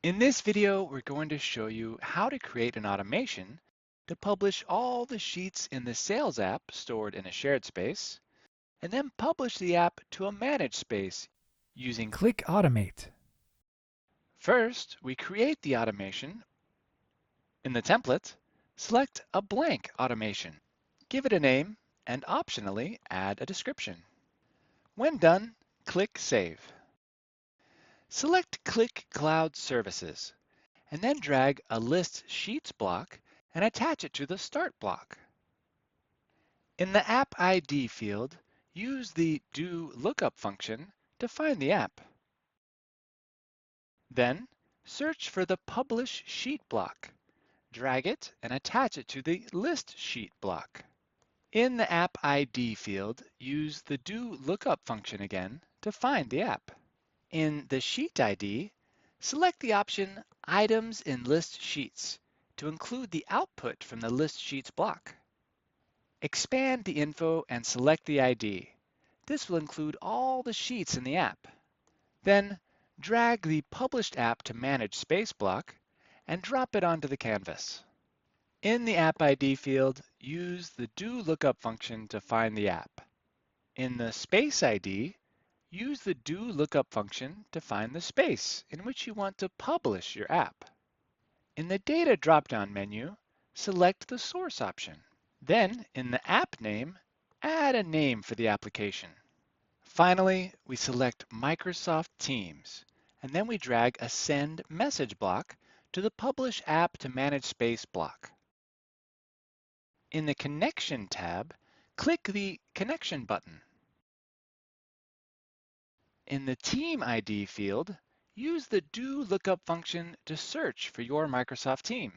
In this video, we're going to show you how to create an automation to publish all the sheets in the Sales app stored in a shared space, and then publish the app to a managed space using Qlik Automate. First, we create the automation. In the template, select a blank automation. Give it a name and optionally add a description. When done, click Save. Select Qlik Cloud Services, and then drag a List Sheets block and attach it to the Start block. In the App ID field, use the Do Lookup function to find the app. Then, search for the Publish Sheet block. Drag it and attach it to the List Sheet block. In the App ID field, use the Do Lookup function again to find the app. In the Sheet ID, select the option Items in List Sheets to include the output from the List Sheets block. Expand the info and select the ID. This will include all the sheets in the app. Then, drag the Published App to Manage Space block and drop it onto the canvas. In the App ID field, use the Do Lookup function to find the app. In the Space ID, use the Do Lookup function to find the space in which you want to publish your app. In the Data drop-down menu, select the Source option. Then, in the app name, add a name for the application. Finally, we select Microsoft Teams, and then we drag a Send Message block to the Publish App to Manage Space block. In the Connection tab, click the Connection button. In the Team ID field, use the Do Lookup function to search for your Microsoft team.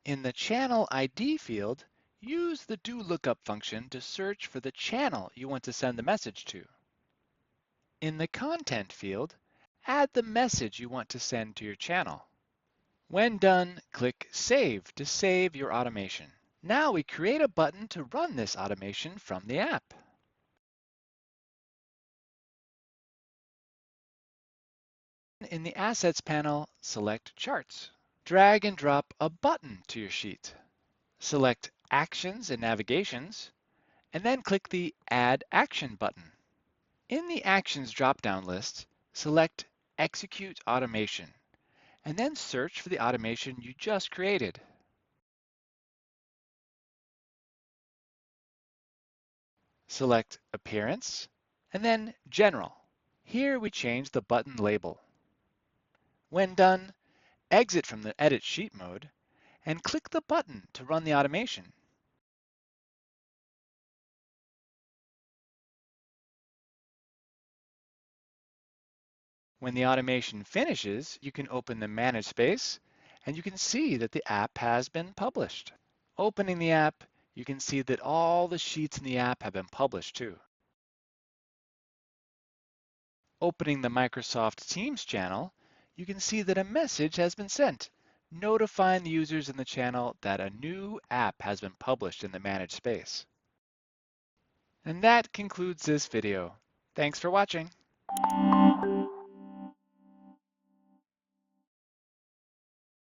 In the Channel ID field, use the Do Lookup function to search for the channel you want to send the message to. In the Content field, add the message you want to send to your channel. When done, click Save to save your automation. Now we create a button to run this automation from the app. In the Assets panel, select Charts. Drag and drop a button to your sheet. Select Actions and Navigations, and then click the Add Action button. In the Actions drop-down list, select Execute Automation, and then search for the automation you just created. Select Appearance, and then General. Here we change the button label. When done, exit from the Edit Sheet mode, and click the button to run the automation. When the automation finishes, you can open the Manage space, and you can see that the app has been published. Opening the app, you can see that all the sheets in the app have been published too. Opening the Microsoft Teams channel, you can see that a message has been sent, notifying the users in the channel that a new app has been published in the Manage space. And that concludes this video. Thanks for watching.